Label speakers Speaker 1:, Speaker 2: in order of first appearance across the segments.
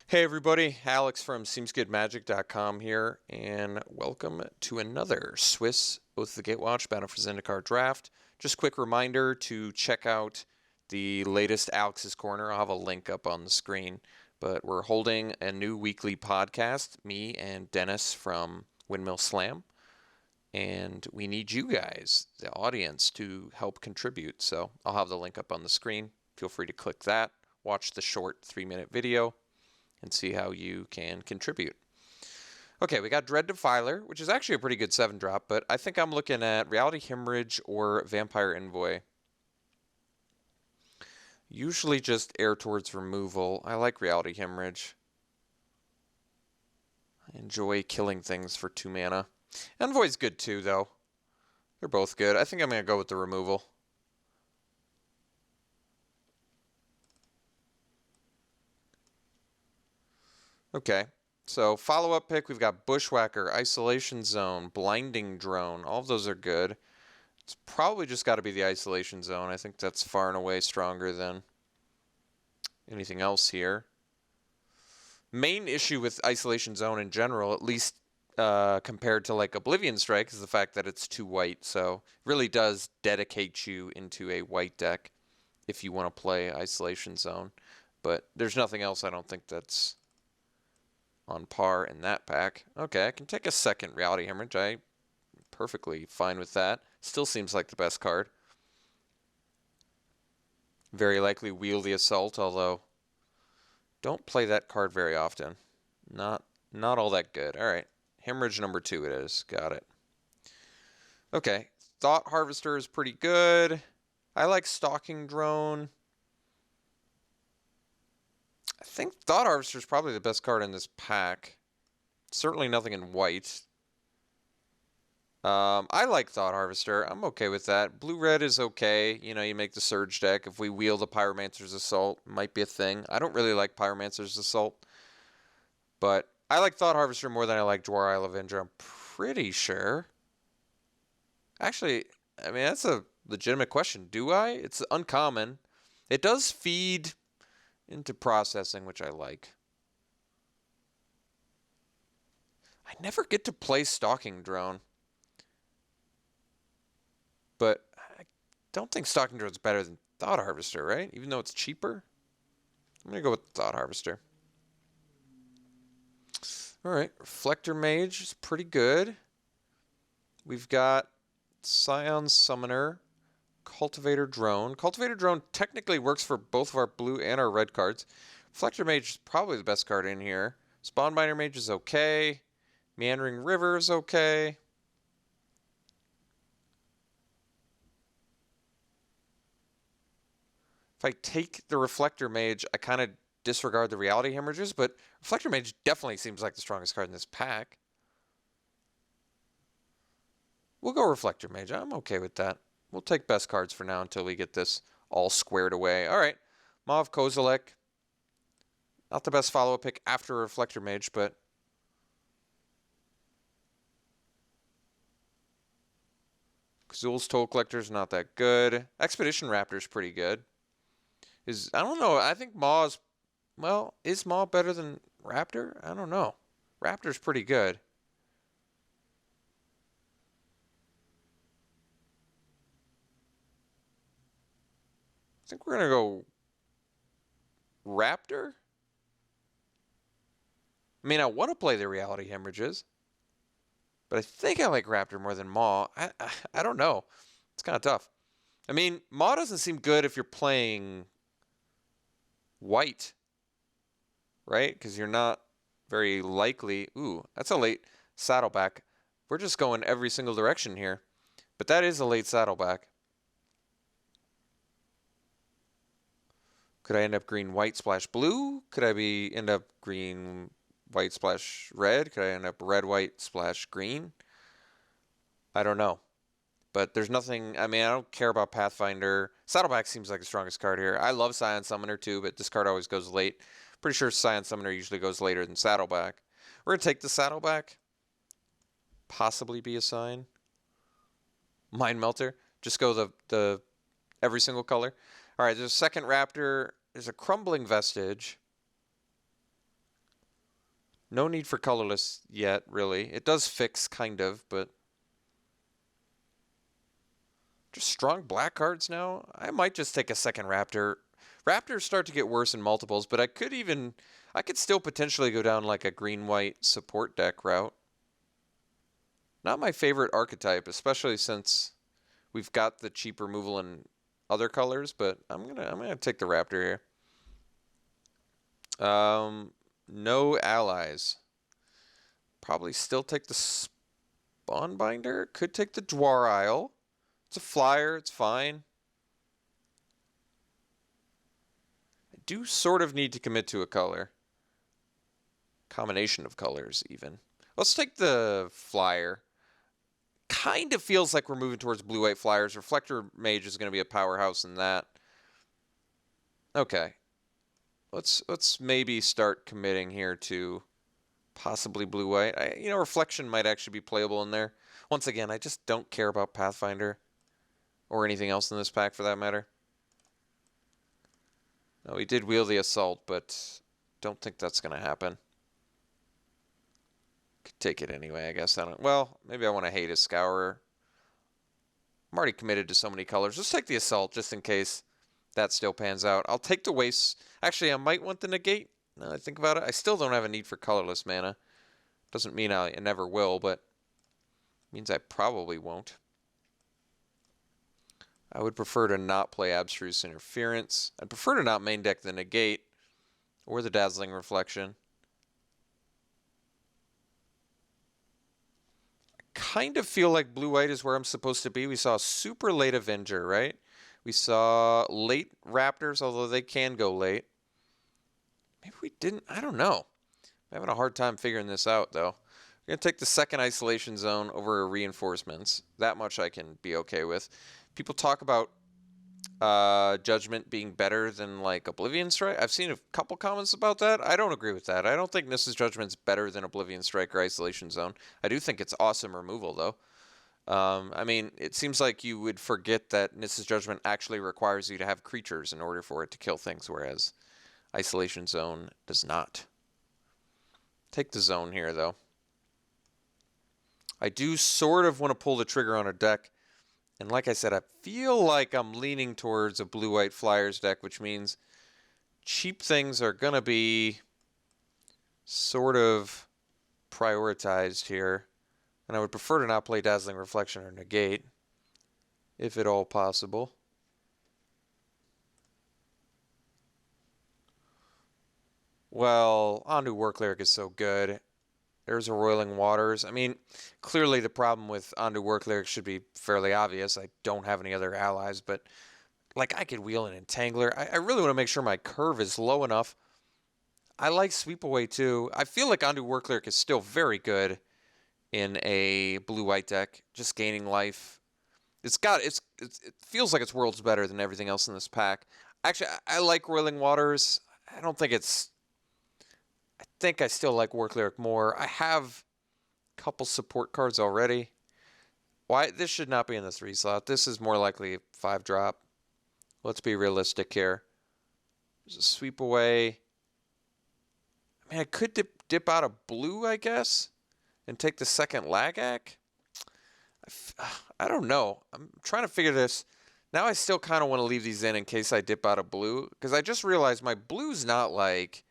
Speaker 1: Hey everybody, Alex from SeemsGoodMagic.com here, and welcome to another Swiss Oath of the Gatewatch Battle for Zendikar draft. Just quick reminder to check out the latest Alex's Corner. I'll have a link up on the screen, but we're holding a new weekly podcast, me and Dennis from Windmill Slam, and we need you guys, the audience, to help contribute. So I'll have the link up on the screen. Feel free to click that, watch the short 3-minute video, and see how you can contribute. Okay, we got Dread Defiler, which is actually a pretty good 7-drop, but I think I'm looking at Reality Hemorrhage or Vampire Envoy. Usually just err towards removal. I like Reality Hemorrhage. I enjoy killing things for 2 mana. Envoy's good too, though. They're both good. I think I'm going to go with the removal. Okay, so follow-up pick, we've got Bushwhacker, Isolation Zone, Blinding Drone. All of those are good. It's probably just got to be the Isolation Zone. I think that's far and away stronger than anything else here. Main issue with Isolation Zone in general, at least compared to like Oblivion Strike, is the fact that it's 2 white. So it really does dedicate you into a white deck if you want to play Isolation Zone. But there's nothing else I don't think that's on par in that pack. Okay, I can take a second Reality Hemorrhage. I'm perfectly fine with that. Still seems like the best card. Very likely Wheel the Assault, although don't play that card very often. Not all that good. All right, Hemorrhage number 2 it is. Got it. Okay, Thought Harvester is pretty good. I like Stalking Drone. I think Thought Harvester is probably the best card in this pack. Certainly nothing in white. I like Thought Harvester. I'm okay with that. Blue-red is okay. You know, you make the Surge deck. If we wheel the Pyromancer's Assault, might be a thing. I don't really like Pyromancer's Assault. But I like Thought Harvester more than I like Dwar Isle Avenger, I'm pretty sure. Actually, I mean, that's a legitimate question. Do I? It's uncommon. It does feed into processing, which I like. I never get to play Stalking Drone. But I don't think Stalking Drone's better than Thought Harvester, right? Even though it's cheaper? I'm going to go with Thought Harvester. Alright, Reflector Mage is pretty good. We've got Scion Summoner, Cultivator Drone. Cultivator Drone technically works for both of our blue and our red cards. Reflector Mage is probably the best card in here. Spawnbinder Mage is okay. Meandering River is okay. If I take the Reflector Mage, I kind of disregard the Reality Hemorrhages, but Reflector Mage definitely seems like the strongest card in this pack. We'll go Reflector Mage. I'm okay with that. We'll take best cards for now until we get this all squared away. All right, Mav Kozilek. Not the best follow-up pick after Reflector Mage, but Kazul's Toll Collector's not that good. Expedition Raptor's pretty good. I don't know. I think Maw's, well, is Maw better than Raptor? I don't know. Raptor's pretty good. I think we're going to go Raptor. I mean, I want to play the Reality Hemorrhages, but I think I like Raptor more than Maw. I don't know. It's kind of tough. I mean, Maw doesn't seem good if you're playing white, right? Because you're not very likely. Ooh, that's a late Saddleback. We're just going every single direction here, but that is a late Saddleback. Could I end up green, white, splash blue? Could I end up green, white, splash red? Could I end up red, white, splash green? I don't know. But there's nothing, I mean, I don't care about Pathfinder. Saddleback seems like the strongest card here. I love Scion Summoner too, but this card always goes late. Pretty sure Scion Summoner usually goes later than Saddleback. We're going to take the Saddleback. Possibly be a sign. Mind Melter. Just go the every single color. All right, there's a second Raptor. There's a Crumbling Vestige. No need for colorless yet, really. It does fix, kind of, but just strong black cards now. I might just take a second Raptor. Raptors start to get worse in multiples, but I could still potentially go down like a green-white support deck route. Not my favorite archetype, especially since we've got the cheap removal in other colors, but I'm gonna take the Raptor here. No allies. Probably still take the Spawnbinder. Could take the Dwar Isle. It's a flyer. It's fine. I do sort of need to commit to a color. Combination of colors, even. Let's take the flyer. Kind of feels like we're moving towards blue-white flyers. Reflector Mage is going to be a powerhouse in that. Okay. Let's maybe start committing here to possibly blue-white. Reflection might actually be playable in there. Once again, I just don't care about Pathfinder or anything else in this pack for that matter. No, we did wheel the Assault, but don't think that's going to happen. Could take it anyway, I guess. Well, maybe I want to hate a Scourer. I'm already committed to so many colors. Let's take the Assault just in case that still pans out. I'll take the Waste. Actually, I might want the Negate. Now that I think about it, I still don't have a need for colorless mana. Doesn't mean I never will, but means I probably won't. I would prefer to not play Abstruse Interference. I'd prefer to not main deck the Negate or the Dazzling Reflection. I kind of feel like blue-white is where I'm supposed to be. We saw super late Avenger, right? We saw late Raptors, although they can go late. Maybe we didn't. I don't know. I'm having a hard time figuring this out, though. We're going to take the second Isolation Zone over Reinforcements. That much I can be okay with. People talk about Judgment being better than, like, Oblivion Strike. I've seen a couple comments about that. I don't agree with that. I don't think Nissa's Judgment's better than Oblivion Strike or Isolation Zone. I do think it's awesome removal, though. I mean, it seems like you would forget that Nissa's Judgment actually requires you to have creatures in order for it to kill things, whereas Isolation Zone does not. Take the Zone here, though. I do sort of want to pull the trigger on a deck. And like I said, I feel like I'm leaning towards a blue-white Flyers deck, which means cheap things are going to be sort of prioritized here. And I would prefer to not play Dazzling Reflection or Negate, if at all possible. Well, Ondu War Cleric is so good. There's a Roiling Waters. I mean, clearly the problem with Ondu War Cleric should be fairly obvious. I don't have any other allies, but like I could wheel an Entangler. I really want to make sure my curve is low enough. I like Sweep Away too. I feel like Ondu War Cleric is still very good in a blue-white deck, just gaining life. It feels like it's worlds better than everything else in this pack. Actually, I like Roiling Waters. I think I still like War Cleric more. I have a couple support cards already. Why? This should not be in the 3 slot. This is more likely 5-drop. Let's be realistic here. There's a Sweep Away. I mean, I could dip out a blue, I guess, and take the second Lagac. I don't know. I'm trying to figure this. Now I still kind of want to leave these in case I dip out a blue, because I just realized my blue's not like...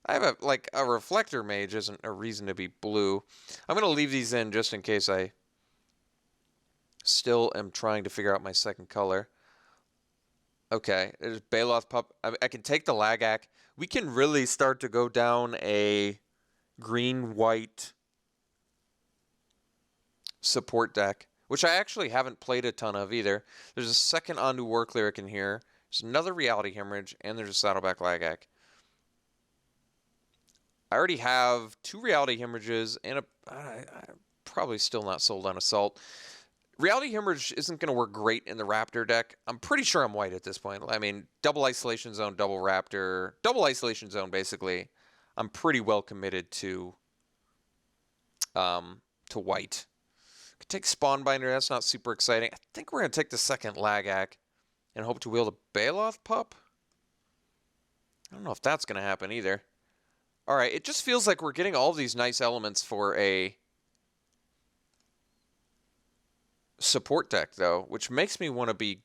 Speaker 1: I have a Reflector Mage isn't a reason to be blue. I'm going to leave these in just in case I still am trying to figure out my second color. Okay, there's Baloth Pup. I can take the Lagac. We can really start to go down a green-white support deck, which I actually haven't played a ton of either. There's a second Ondu War Cleric in here. There's another Reality Hemorrhage, and there's a Saddleback Lagac. I already have 2 Reality Hemorrhages and I'm probably still not sold on Assault. Reality Hemorrhage isn't going to work great in the Raptor deck. I'm pretty sure I'm white at this point. I mean, double Isolation Zone, double Raptor, double Isolation Zone, basically. I'm pretty well committed to white. Could take Spawnbinder. That's not super exciting. I think we're going to take the second Lagac and hope to wield a Baloth Pup. I don't know if that's going to happen either. All right, it just feels like we're getting all these nice elements for a support deck, though, which makes me want to be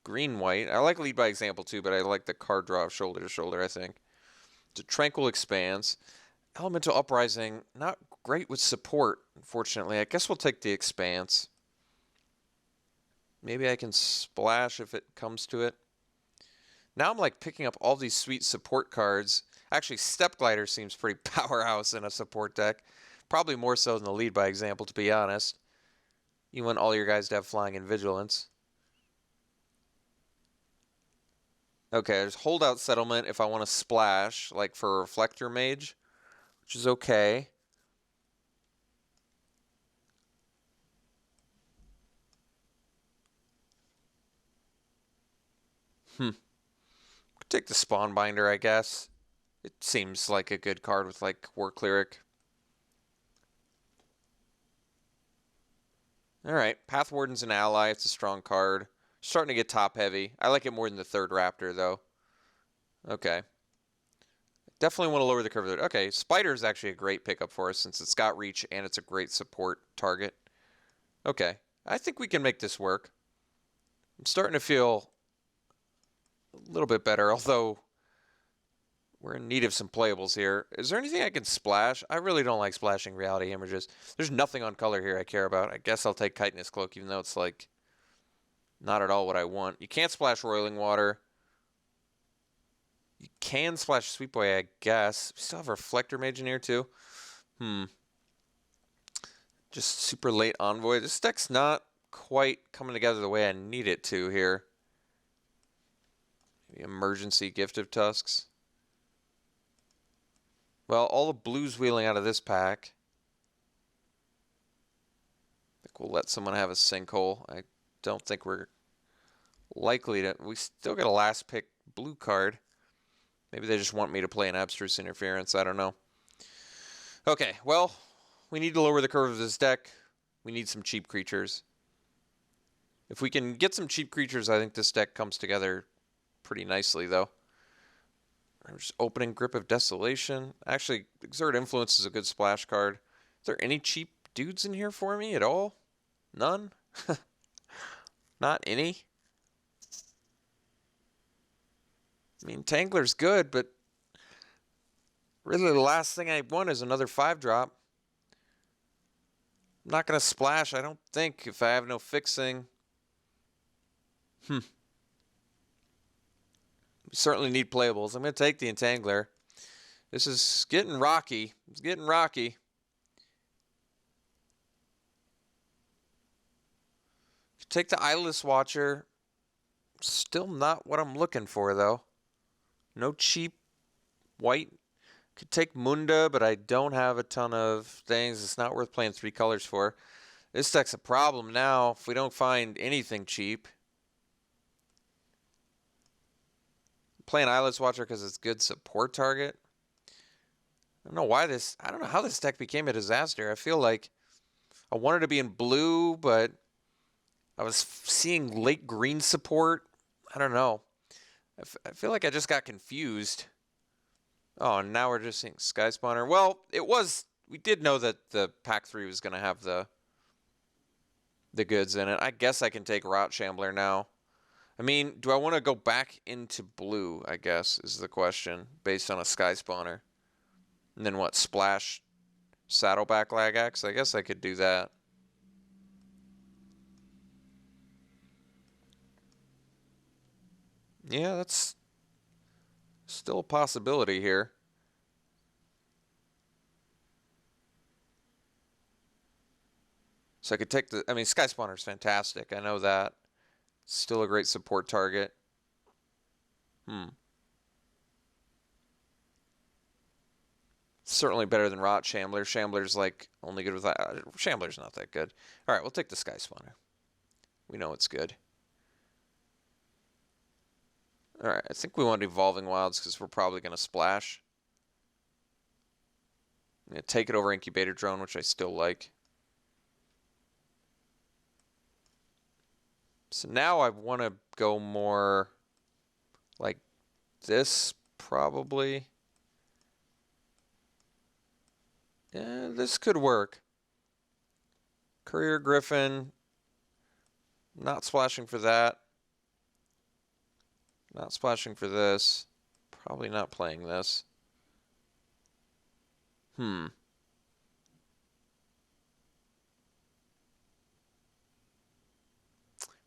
Speaker 1: green-white. I like lead by example, too, but I like the card draw of shoulder to shoulder, I think. The Tranquil Expanse. Elemental Uprising, not great with support, unfortunately. I guess we'll take the Expanse. Maybe I can splash if it comes to it. Now I'm like picking up all these sweet support cards. Actually, Step Glider seems pretty powerhouse in a support deck. Probably more so than the lead by example, to be honest. You want all your guys to have flying and vigilance. Okay, there's Holdout Settlement if I want to splash, like for a Reflector Mage, which is okay. Take the Spawn Binder, I guess. It seems like a good card with like War Cleric. Alright, Path Warden's an ally. It's a strong card. Starting to get top heavy. I like it more than the third Raptor, though. Okay. Definitely want to lower the curve. Okay, Spider is actually a great pickup for us since it's got reach and it's a great support target. Okay, I think we can make this work. I'm starting to feel a little bit better, although we're in need of some playables here. Is there anything I can splash? I really don't like splashing reality images. There's nothing on color here I care about. I guess I'll take Chitinous Cloak, even though it's like not at all what I want. You can't splash Roiling Water. You can splash Sweet Boy, I guess. We still have Reflector Mage in here, too. Just super late Envoy. This deck's not quite coming together the way I need it to here. Maybe Emergency Gift of Tusks. Well, all the blues wheeling out of this pack. I think we'll let someone have a Sinkhole. I don't think we're likely to. We still got a last pick blue card. Maybe they just want me to play an Abstruse Interference. I don't know. Okay, well, we need to lower the curve of this deck. We need some cheap creatures. If we can get some cheap creatures, I think this deck comes together pretty nicely, though. I'm just opening Grip of Desolation. Actually, Exert Influence is a good splash card. Is there any cheap dudes in here for me at all? None? Not any? I mean, Tangler's good, but really the last thing I want is another 5-drop. I'm not going to splash, I don't think, if I have no fixing. We certainly need playables. I'm going to take the Entangler. This is getting rocky. It's getting rocky. Take the Eyeless Watcher. Still not what I'm looking for, though. No cheap white. Could take Munda, but I don't have a ton of things. It's not worth playing 3 colors for. This deck's a problem now if we don't find anything cheap. I'm playing Eyeless Watcher because it's good support target. I don't know why this. I don't know how this deck became a disaster. I feel like I wanted to be in blue, but I was seeing late green support. I don't know. I feel like I just got confused. Oh, and now we're just seeing Sky Spawner. Well, we did know that the pack 3 was going to have the goods in it. I guess I can take Rot Shambler now. I mean, do I want to go back into blue, I guess, is the question, based on a Sky Spawner. And then what, splash Saddleback Lagax? I guess I could do that. Yeah, that's still a possibility here. So I could take the. I mean, Sky Spawner's fantastic. I know that. Still a great support target. Certainly better than Rot Shambler. Shambler's like only good with that. Shambler's not that good. All right, we'll take the Sky Spawner. We know it's good. All right, I think we want Evolving Wilds because we're probably going to splash. I'm going to take it over Incubator Drone, which I still like. So now I want to go more like this, probably. Yeah, this could work. Courier Griffin. Not splashing for that. Not splashing for this. Probably not playing this.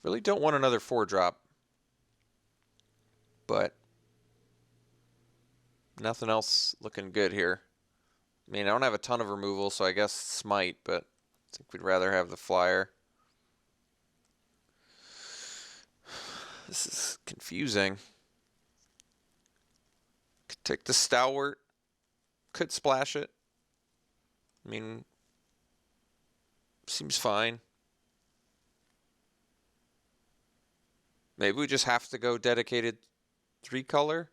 Speaker 1: Really don't want another 4-drop. But nothing else looking good here. I mean, I don't have a ton of removal, so I guess Smite, but I think we'd rather have the Flyer. This is confusing. Could take the Stalwart. Could splash it. I mean, seems fine. Maybe we just have to go dedicated 3-color.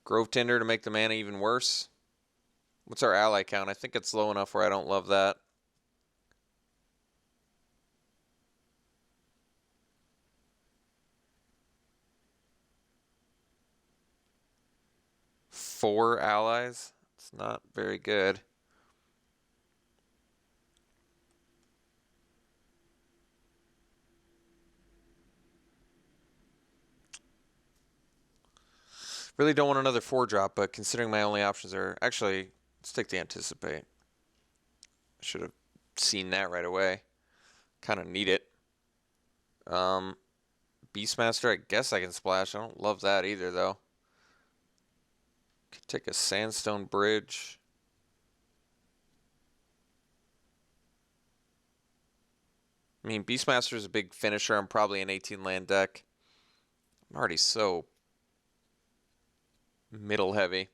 Speaker 1: Grove Tinder to make the mana even worse. What's our ally count? I think it's low enough where I don't love that. Four allies. It's not very good. Really don't want another 4-drop, but considering my only options are... Actually, let's take the Anticipate. I should have seen that right away. Kind of need it. Beastmaster, I guess I can splash. I don't love that either, though. Could take a Sandstone Bridge. I mean, Beastmaster is a big finisher. I'm probably an 18-land deck. I'm already so middle heavy.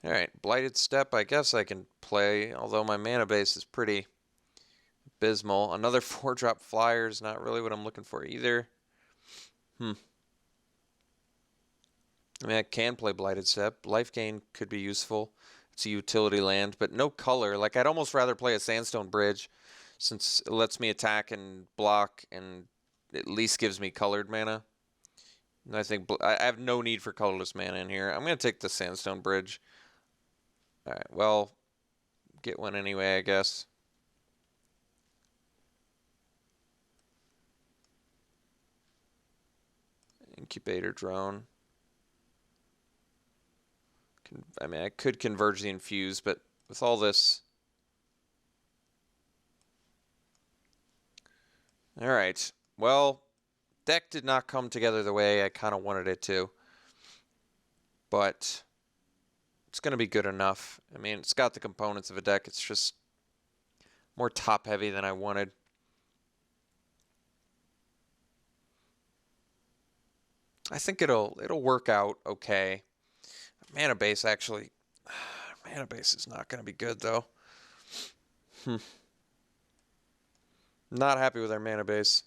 Speaker 1: Alright, Blighted Step I guess I can play, although my mana base is pretty abysmal. Another 4-drop Flyer is not really what I'm looking for either. I mean, I can play Blighted Step. Life Gain could be useful. It's a utility land, but no color. Like, I'd almost rather play a Sandstone Bridge since it lets me attack and block and at least gives me colored mana. And I think I have no need for colorless mana in here. I'm going to take the Sandstone Bridge. Alright, well, get one anyway, I guess. Incubator Drone. I mean, I could converge the Infuse, but with all this... Alright, well, deck did not come together the way I kind of wanted it to. But it's going to be good enough. I mean, it's got the components of a deck. It's just more top-heavy than I wanted. I think it'll work out okay. Mana base, actually. Mana base is not going to be good, though. Not happy with our mana base.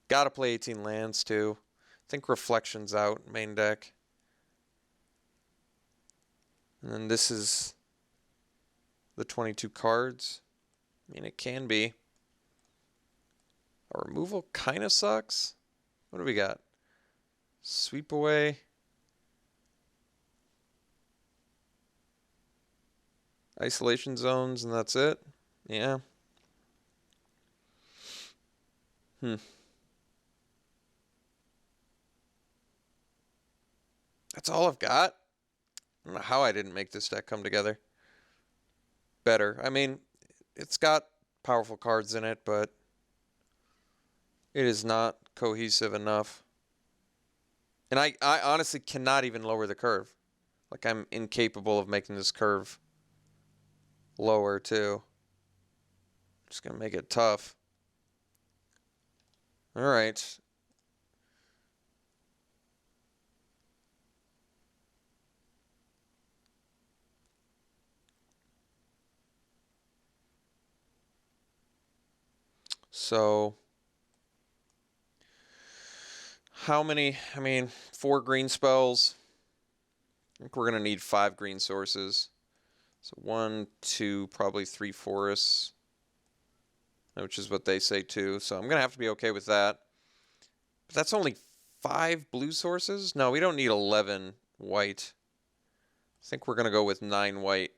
Speaker 1: Gotta play 18 lands, too. I think Reflection's out, main deck. And then this is the 22 cards. I mean, it can be. Our removal kind of sucks. What do we got? Sweep away. Isolation zones, and that's it? Yeah. That's all I've got. I don't know how I didn't make this deck come together better. I mean, it's got powerful cards in it, but it is not cohesive enough. And I honestly cannot even lower the curve. Like, I'm incapable of making this curve lower, too. Just going to make it tough. All right. So, how many? I mean, 4 green spells. I think we're going to need 5 green sources. So 1, 2, probably 3 forests. which is what they say too. So I'm going to have to be okay with that. But that's only 5 blue sources? No, we don't need 11 white. I think we're going to go with 9 white.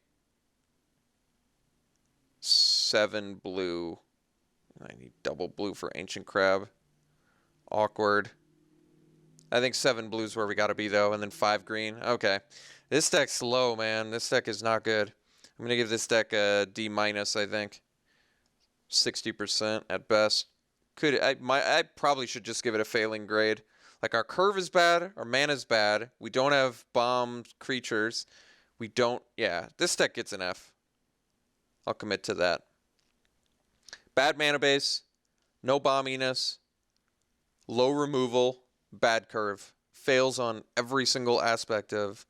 Speaker 1: 7 blue. I need double blue for Ancient Crab. Awkward. I think 7 blue's where we got to be, though, and then 5 green. Okay. This deck's low, man. This deck is not good. I'm going to give this deck a D-, I think. 60% at best. I probably should just give it a failing grade. Like, our curve is bad. Our mana's bad. We don't have bomb creatures. We don't... Yeah, this deck gets an F. I'll commit to that. Bad mana base. No bomminess. Low removal. Bad curve. Fails on every single aspect of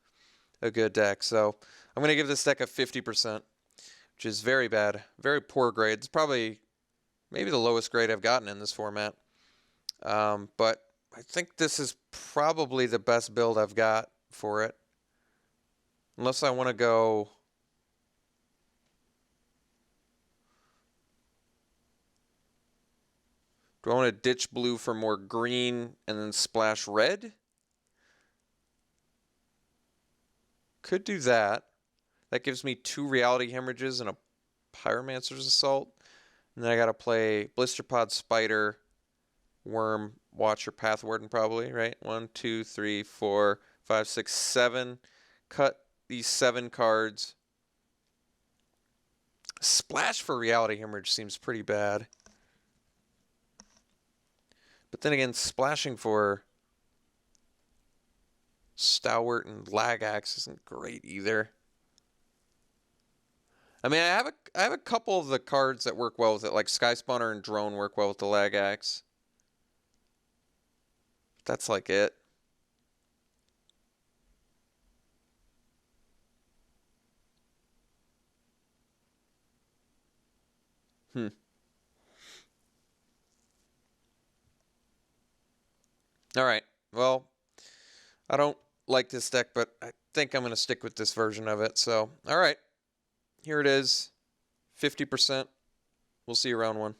Speaker 1: a good deck. So I'm going to give this deck a 50%, which is very bad. Very poor grade. It's probably maybe the lowest grade I've gotten in this format. But I think this is probably the best build I've got for it. Unless I want to go... Do I want to ditch blue for more green and then splash red? Could do that. That gives me 2 Reality Hemorrhages and a Pyromancer's Assault. And then I got to play Blisterpod, Spider, Worm, Watcher, Path Warden probably, right? 1, 2, 3, 4, 5, 6, 7. Cut these 7 cards. Splash for Reality Hemorrhage seems pretty bad. But then again, splashing for Stalwart and Lagax isn't great either. I mean, I have a couple of the cards that work well with it, like Sky Spawner and Drone work well with the Lagax. That's like it. All right. Well, I don't like this deck, but I think I'm going to stick with this version of it. So, all right. Here it is. 50%. We'll see you round 1.